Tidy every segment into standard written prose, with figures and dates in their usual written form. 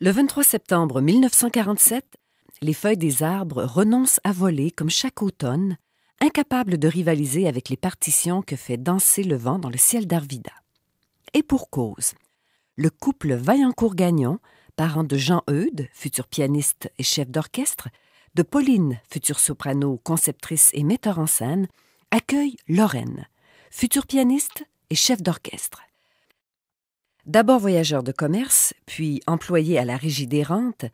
Le 23 septembre 1947, les feuilles des arbres renoncent à voler comme chaque automne, incapables de rivaliser avec les partitions que fait danser le vent dans le ciel d'Arvida. Et pour cause, le couple Vaillancourt-Gagnon, parent de Jean Eudes, futur pianiste et chef d'orchestre, de Pauline, future soprano, conceptrice et metteur en scène, accueille Lorraine, futur pianiste et chef d'orchestre. D'abord voyageur de commerce, puis employé à la Régie des rentes,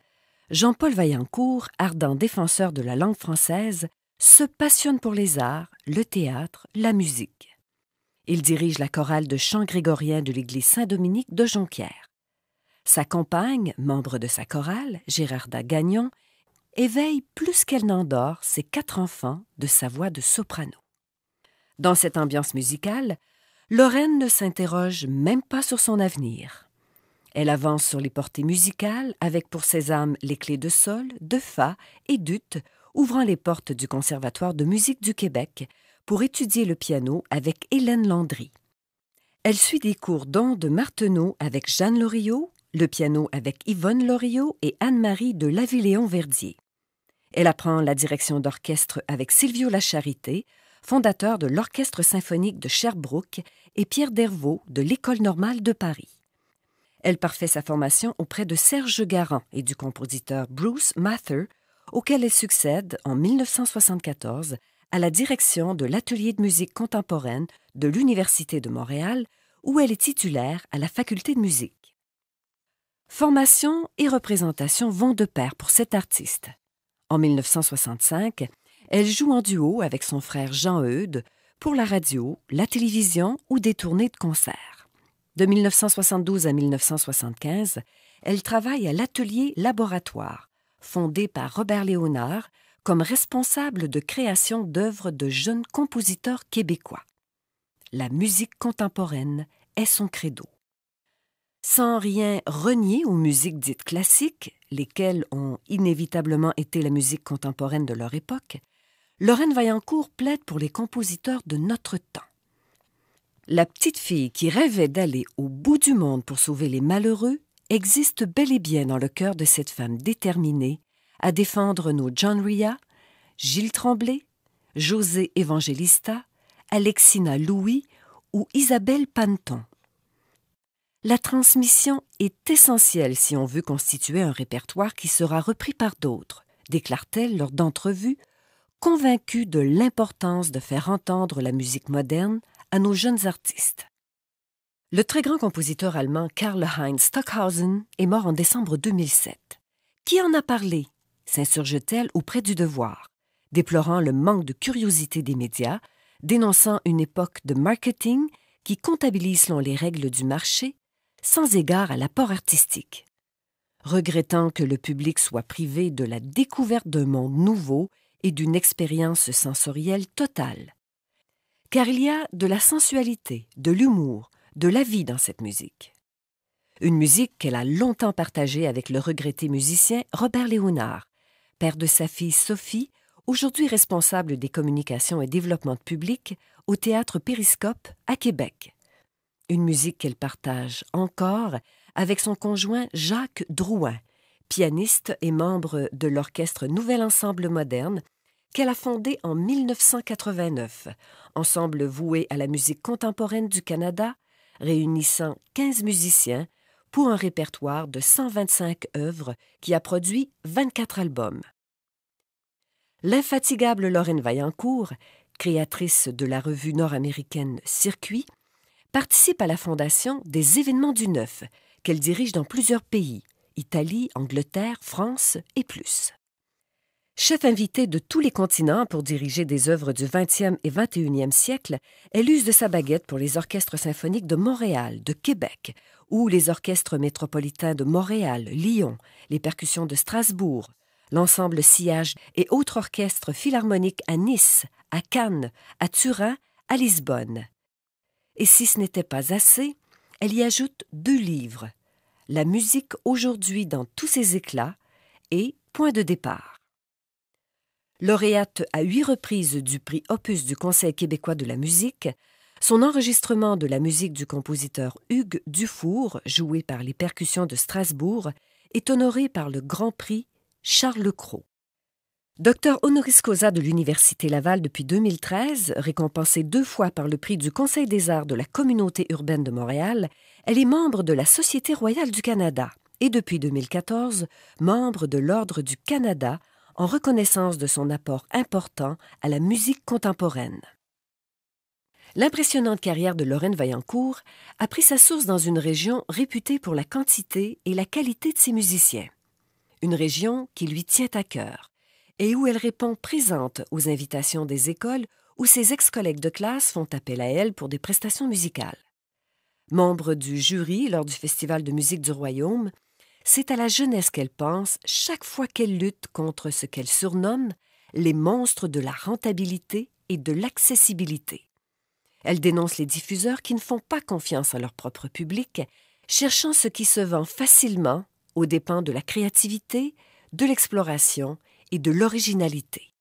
Jean-Paul Vaillancourt, ardent défenseur de la langue française, se passionne pour les arts, le théâtre, la musique. Il dirige la chorale de chant grégorien de l'église Saint-Dominique de Jonquière. Sa compagne, membre de sa chorale, Gérarda Gagnon, éveille plus qu'elle n'endort ses 4 enfants de sa voix de soprano. Dans cette ambiance musicale, Lorraine ne s'interroge même pas sur son avenir. Elle avance sur les portées musicales avec pour sésame les clés de sol, de fa et d'ut, ouvrant les portes du Conservatoire de musique du Québec pour étudier le piano avec Hélène Landry. Elle suit des cours d'Onde Marteneau avec Jeanne Loriot, le piano avec Yvonne Loriot et Anne-Marie de Lavilléon-Verdier. Elle apprend la direction d'orchestre avec Silvio Lacharité, fondateur de l'Orchestre symphonique de Sherbrooke, et Pierre Dervaux de l'École normale de Paris. Elle parfait sa formation auprès de Serge Garand et du compositeur Bruce Mather, auquel elle succède en 1974 à la direction de l'Atelier de musique contemporaine de l'Université de Montréal, où elle est titulaire à la faculté de musique. Formation et représentation vont de pair pour cette artiste. En 1965, elle joue en duo avec son frère Jean Eudes pour la radio, la télévision ou des tournées de concerts. De 1972 à 1975, elle travaille à l'Atelier Laboratoire, fondé par Robert Léonard comme responsable de création d'œuvres de jeunes compositeurs québécois. La musique contemporaine est son credo. Sans rien renier aux musiques dites classiques, lesquelles ont inévitablement été la musique contemporaine de leur époque, Lorraine Vaillancourt plaide pour les compositeurs de notre temps. La petite fille qui rêvait d'aller au bout du monde pour sauver les malheureux existe bel et bien dans le cœur de cette femme déterminée à défendre nos John Ria, Gilles Tremblay, José Evangelista, Alexina Louis ou Isabelle Panton. La transmission est essentielle si on veut constituer un répertoire qui sera repris par d'autres, déclare-t-elle lors d'entrevues, convaincue de l'importance de faire entendre la musique moderne à nos jeunes artistes. Le très grand compositeur allemand Karl-Heinz Stockhausen est mort en décembre 2007. Qui en a parlé? S'insurge-t-elle auprès du Devoir, déplorant le manque de curiosité des médias, dénonçant une époque de marketing qui comptabilise selon les règles du marché, sans égard à l'apport artistique. Regrettant que le public soit privé de la découverte d'un monde nouveau et d'une expérience sensorielle totale. Car il y a de la sensualité, de l'humour, de la vie dans cette musique. Une musique qu'elle a longtemps partagée avec le regretté musicien Robert Léonard, père de sa fille Sophie, aujourd'hui responsable des communications et développement de public au Théâtre Périscope à Québec. Une musique qu'elle partage encore avec son conjoint Jacques Drouin, pianiste et membre de l'Orchestre Nouvel Ensemble Moderne, qu'elle a fondé en 1989, ensemble voué à la musique contemporaine du Canada, réunissant 15 musiciens pour un répertoire de 125 œuvres qui a produit 24 albums. L'infatigable Lorraine Vaillancourt, créatrice de la revue nord-américaine Circuit, participe à la fondation des Événements du Neuf, qu'elle dirige dans plusieurs pays, Italie, Angleterre, France et plus. Chef invité de tous les continents pour diriger des œuvres du 20e et 21e siècle, elle use de sa baguette pour les orchestres symphoniques de Montréal, de Québec, ou les orchestres métropolitains de Montréal, Lyon, les percussions de Strasbourg, l'ensemble Sillage et autres orchestres philharmoniques à Nice, à Cannes, à Turin, à Lisbonne. Et si ce n'était pas assez, elle y ajoute 2 livres, La musique aujourd'hui dans tous ses éclats et Point de départ. Lauréate à 8 reprises du prix Opus du Conseil québécois de la musique, son enregistrement de la musique du compositeur Hugues Dufour, joué par les percussions de Strasbourg, est honoré par le Grand Prix Charles Cros. Docteur honoris causa de l'Université Laval depuis 2013, récompensée 2 fois par le prix du Conseil des arts de la Communauté urbaine de Montréal, elle est membre de la Société royale du Canada et depuis 2014, membre de l'Ordre du Canada en reconnaissance de son apport important à la musique contemporaine. L'impressionnante carrière de Lorraine Vaillancourt a pris sa source dans une région réputée pour la quantité et la qualité de ses musiciens. Une région qui lui tient à cœur et où elle répond présente aux invitations des écoles où ses ex-collègues de classe font appel à elle pour des prestations musicales. Membre du jury lors du Festival de musique du Royaume, c'est à la jeunesse qu'elle pense chaque fois qu'elle lutte contre ce qu'elle surnomme les monstres de la rentabilité et de l'accessibilité. Elle dénonce les diffuseurs qui ne font pas confiance à leur propre public, cherchant ce qui se vend facilement aux dépens de la créativité, de l'exploration et de l'originalité.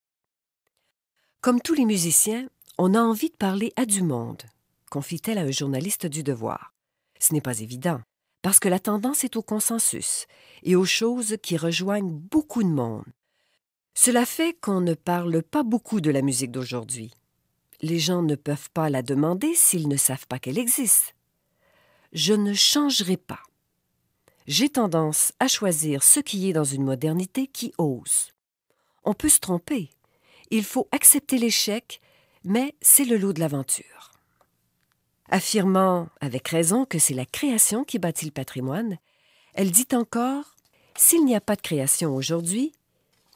Comme tous les musiciens, on a envie de parler à du monde, confie-t-elle à un journaliste du Devoir. Ce n'est pas évident, parce que la tendance est au consensus et aux choses qui rejoignent beaucoup de monde. Cela fait qu'on ne parle pas beaucoup de la musique d'aujourd'hui. Les gens ne peuvent pas la demander s'ils ne savent pas qu'elle existe. Je ne changerai pas. J'ai tendance à choisir ce qui est dans une modernité qui ose. On peut se tromper. Il faut accepter l'échec, mais c'est le lot de l'aventure. Affirmant avec raison que c'est la création qui bâtit le patrimoine, elle dit encore « S'il n'y a pas de création aujourd'hui,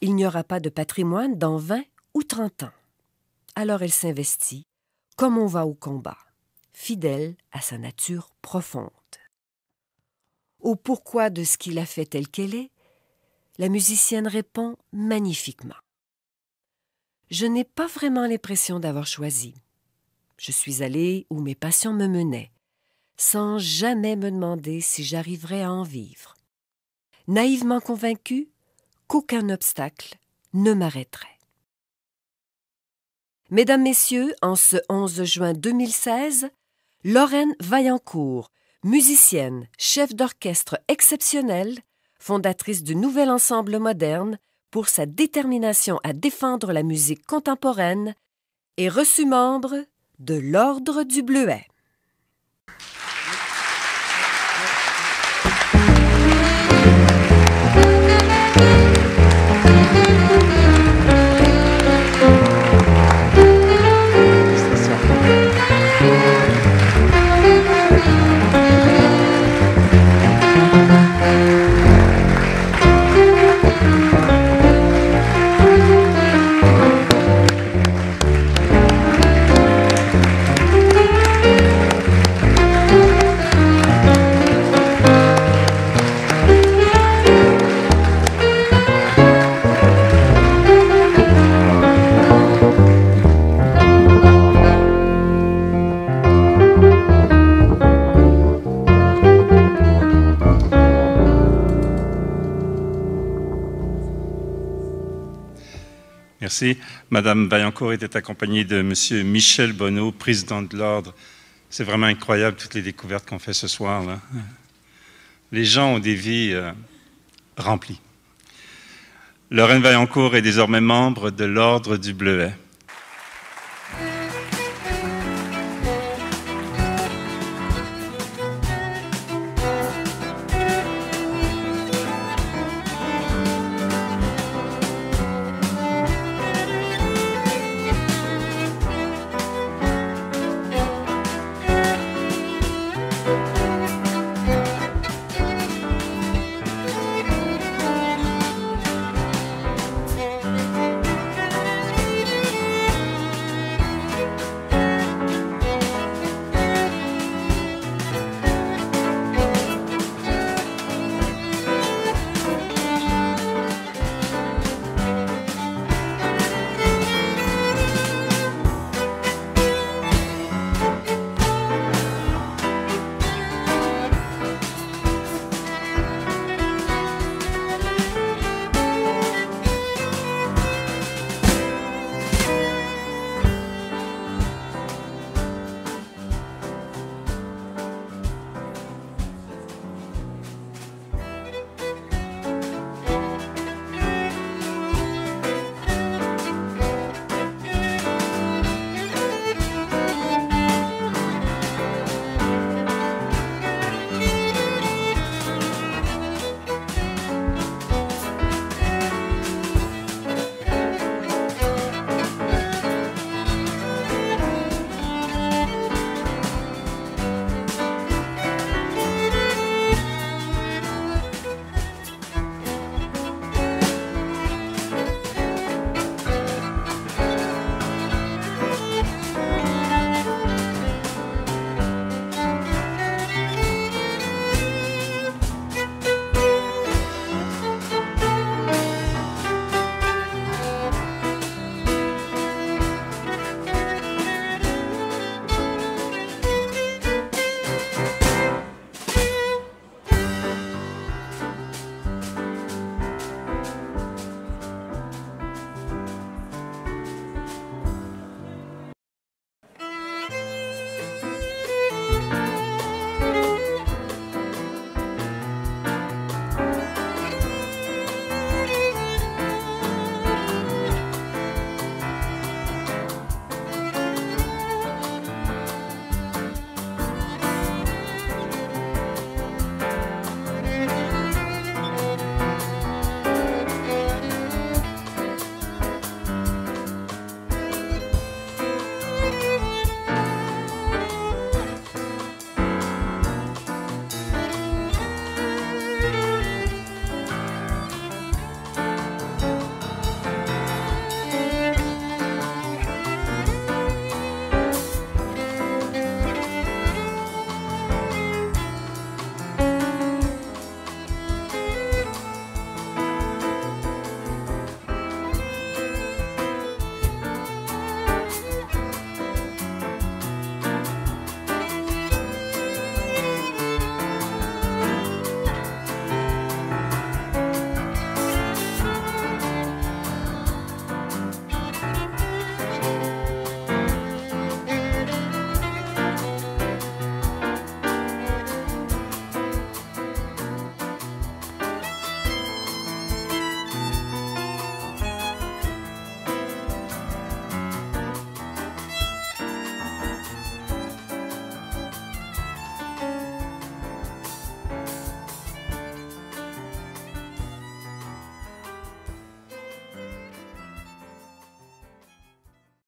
il n'y aura pas de patrimoine dans 20 ou 30 ans. » Alors elle s'investit, comme on va au combat, fidèle à sa nature profonde. Au pourquoi de ce qui l'a fait telle qu'elle est, la musicienne répond magnifiquement. Je n'ai pas vraiment l'impression d'avoir choisi. Je suis allée où mes passions me menaient, sans jamais me demander si j'arriverais à en vivre. Naïvement convaincue qu'aucun obstacle ne m'arrêterait. Mesdames, Messieurs, en ce 11 juin 2016, Lorraine Vaillancourt, musicienne, chef d'orchestre exceptionnelle, fondatrice du nouvel ensemble moderne pour sa détermination à défendre la musique contemporaine, est reçue membre de l'Ordre du Bleuet. Merci. Madame Vaillancourt était accompagnée de Monsieur Michel Bonneau, président de l'Ordre. C'est vraiment incroyable toutes les découvertes qu'on fait ce soir, là. Les gens ont des vies remplies. Lorraine Vaillancourt est désormais membre de l'Ordre du Bleuet.